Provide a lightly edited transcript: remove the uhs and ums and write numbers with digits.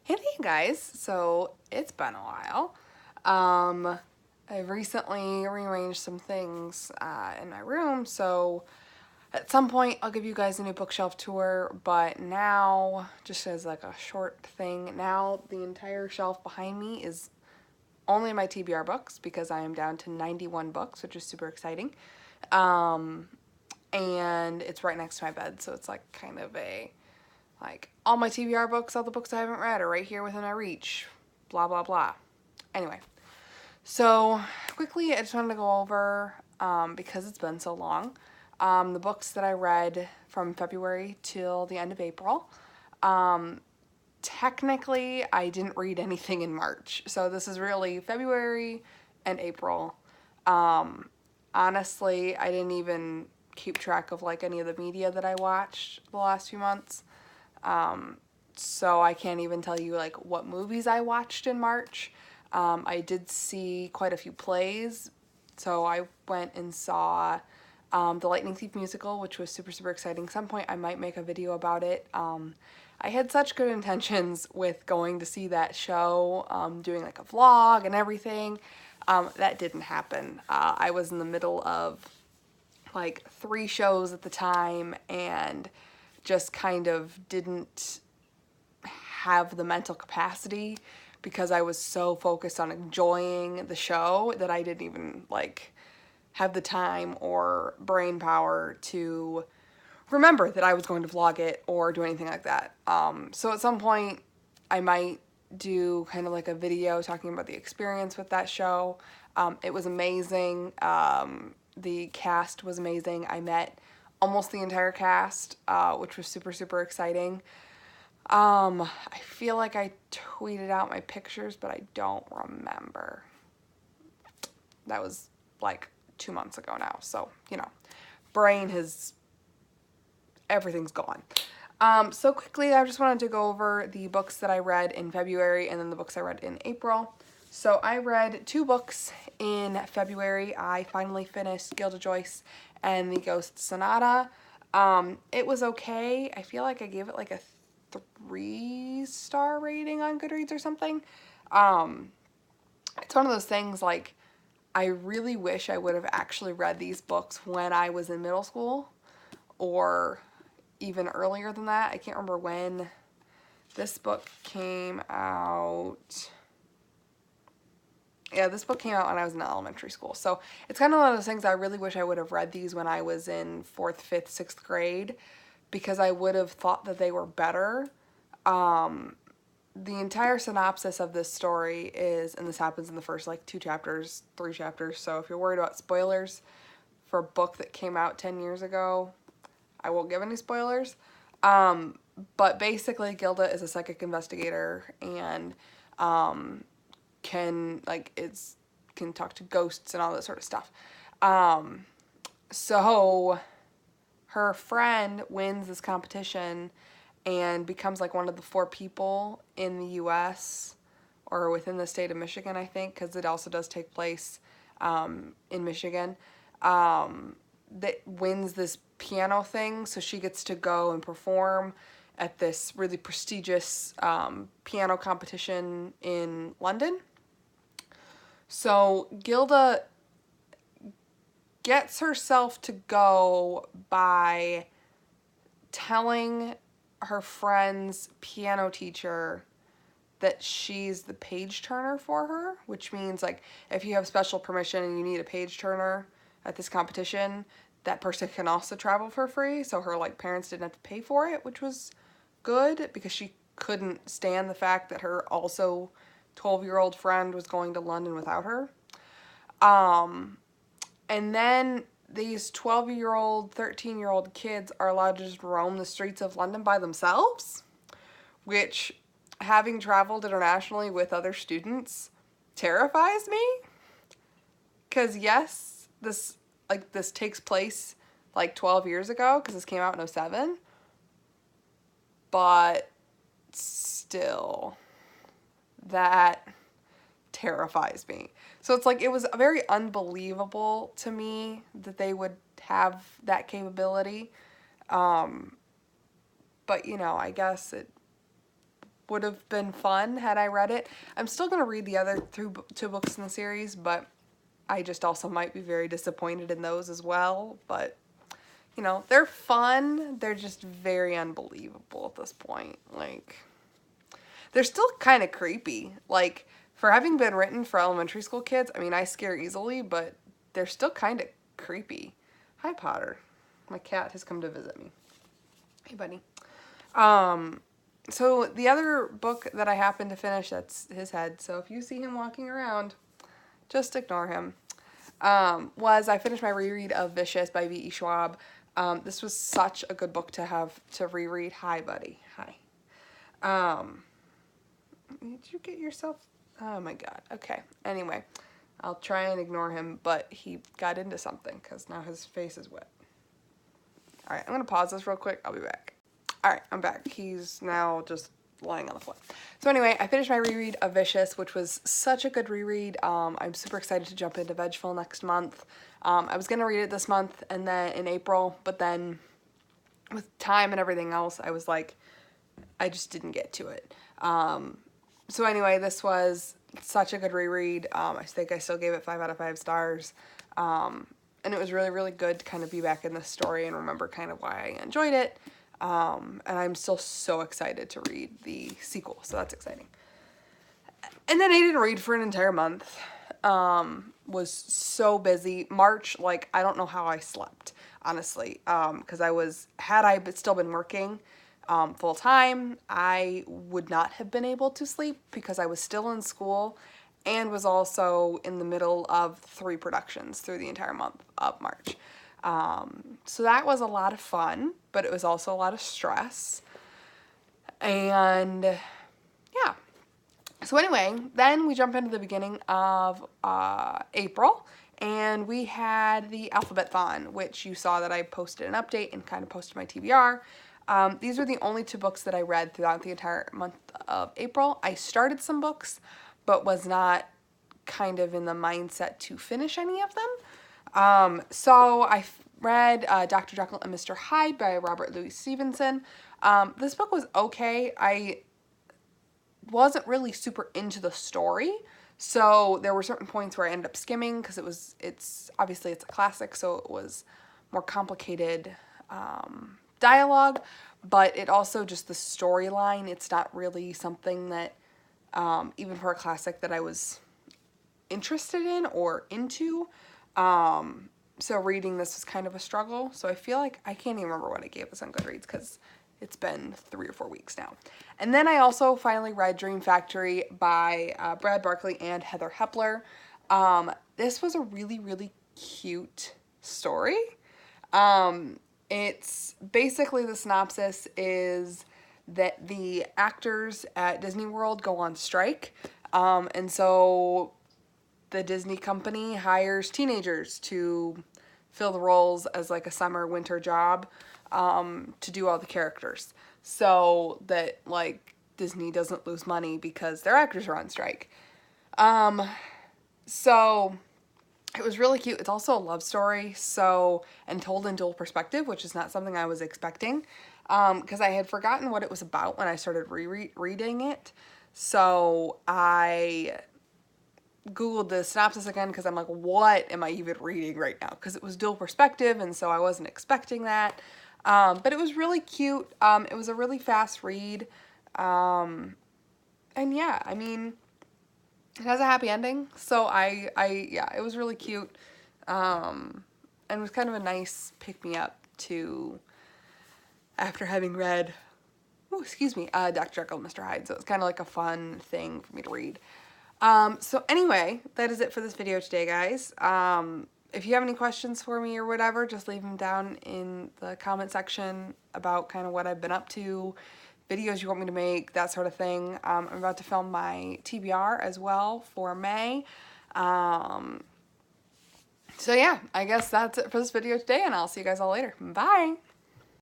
Hey guys, so it's been a while. Um, I've recently rearranged some things in my room, so at some point I'll give you guys a new bookshelf tour, but now, just as like a short thing, now the entire shelf behind me is only my TBR books because I am down to 91 books, which is super exciting. Um, and it's right next to my bed, so it's like kind of a like, all my TBR books, all the books I haven't read are right here within my reach. Blah, blah, blah. Anyway, so quickly, I just wanted to go over, because it's been so long, the books that I read from February till the end of April. Um, Technically, I didn't read anything in March. So this is really February and April. Um, Honestly, I didn't even keep track of like any of the media that I watched the last few months. Um, so I can't even tell you like what movies I watched in March. I did see quite a few plays. So I went and saw the Lightning Thief musical, which was super, super exciting. Some point I might make a video about it. I had such good intentions with going to see that show, doing like a vlog and everything. That didn't happen. I was in the middle of like three shows at the time and just kind of didn't have the mental capacity because I was so focused on enjoying the show that I didn't even like have the time or brain power to remember that I was going to vlog it or do anything like that. So at some point, I might do kind of like a video talking about the experience with that show. It was amazing. The cast was amazing. I met almost the entire cast, which was super, super exciting. I feel like I tweeted out my pictures, but I don't remember. That was like 2 months ago now, so brain has everything's gone. So quickly, I just wanted to go over the books that I read in February and then the books I read in April. So I read two books in February. I finally finished Gilda Joyce and the Ghost Sonata. It was okay. I feel like I gave it like a 3-star rating on Goodreads or something. Um, it's one of those things like I really wish I would have actually read these books when I was in middle school or even earlier than that. I can't remember when this book came out. Yeah, this book came out when I was in elementary school. So it's kind of one of those things I really wish I would have read these when I was in 4th, 5th, 6th grade because I would have thought that they were better. The entire synopsis of this story is, and this happens in the first like 2 chapters, 3 chapters. So if you're worried about spoilers for a book that came out 10 years ago, I won't give any spoilers. But basically, Gilda is a psychic investigator and can talk to ghosts and all that sort of stuff. So her friend wins this competition and becomes like one of the 4 people in the U.S. or within the state of Michigan, I think, because it also does take place in Michigan. That wins this piano thing, so she gets to go and perform at this really prestigious piano competition in London. So Gilda gets herself to go by telling her friend's piano teacher that she's the page turner for her, which means like if you have special permission and you need a page turner at this competition, that person can also travel for free. So her like parents didn't have to pay for it, which was good because she couldn't stand the fact that her also 12-year-old friend was going to London without her. And then these 12-year-old, 13-year-old kids are allowed to just roam the streets of London by themselves, which, having traveled internationally with other students, terrifies me. Because yes, this takes place like 12 years ago because this came out in 07, but still, that terrifies me. So it's like it was very unbelievable to me that they would have that capability. But I guess it would have been fun had I read it. I'm still going to read the other two books in the series, but I just also might be very disappointed in those as well. But, you know, they're fun. They're just very unbelievable at this point. Like, they're still kind of creepy. Like, for having been written for elementary school kids, I mean, I scare easily, but they're still kind of creepy. Hi, Potter. My cat has come to visit me. Hey, buddy. So the other book that I happened to finish, that's his head, so if you see him walking around, just ignore him, was I finished my reread of Vicious by V.E. Schwab. This was such a good book to have to reread. Hi, buddy. Hi. Did you get yourself... Oh my god. Okay. Anyway, I'll try and ignore him, but he got into something because now his face is wet. Alright, I'm going to pause this real quick. I'll be back. Alright, I'm back. He's now just lying on the floor. So anyway, I finished my reread of Vicious, which was such a good reread. I'm super excited to jump into Vegeful next month. I was going to read it this month and then in April, but then with time and everything else, I was like, I just didn't get to it. So anyway, this was such a good reread. I think I still gave it 5 out of 5 stars. And it was really, really good to kind of be back in this story and remember kind of why I enjoyed it. And I'm still so excited to read the sequel, so that's exciting. And then I didn't read for an entire month. Was so busy. March, like, I don't know how I slept, honestly, because had I still been working full time, I would not have been able to sleep because I was still in school and was also in the middle of 3 productions through the entire month of March. So that was a lot of fun, but it was also a lot of stress. And yeah. So anyway, then we jump into the beginning of April, and we had the Alphabet-thon, which you saw that I posted an update and kind of posted my TBR. These are the only 2 books that I read throughout the entire month of April. I started some books, but was not kind of in the mindset to finish any of them. So I read Dr. Jekyll and Mr. Hyde by Robert Louis Stevenson. This book was okay. I wasn't really super into the story, so there were certain points where I ended up skimming because it's obviously it's a classic, so it was more complicated dialogue, but it also just the storyline, it's not really something that even for a classic that I was interested in or into. So reading this was kind of a struggle, so I feel like I can't even remember what I gave this on Goodreads because it's been 3 or 4 weeks now. And then I also finally read Dream Factory by Brad Barkley and Heather Hepler. This was a really, really cute story. It's basically, the synopsis is that the actors at Disney World go on strike. And so the Disney company hires teenagers to fill the roles as like a summer winter job to do all the characters, so that like Disney doesn't lose money because their actors are on strike. So it was really cute. It's also a love story, and told in dual perspective, which is not something I was expecting, because I had forgotten what it was about when I started rereading it. So I Googled the synopsis again because I'm like, what am I even reading right now? Because it was dual perspective, and so I wasn't expecting that. But it was really cute. It was a really fast read. And yeah, I mean, it has a happy ending. So yeah, it was really cute. And it was kind of a nice pick-me-up to, after having read, Dr. Jekyll and Mr. Hyde. So it was kind of like a fun thing for me to read. So anyway, that is it for this video today, guys. If you have any questions for me or whatever, just leave them down in the comment section about kind of what I've been up to, videos you want me to make, that sort of thing. I'm about to film my TBR as well for May. So yeah, I guess that's it for this video today, and I'll see you guys all later. Bye!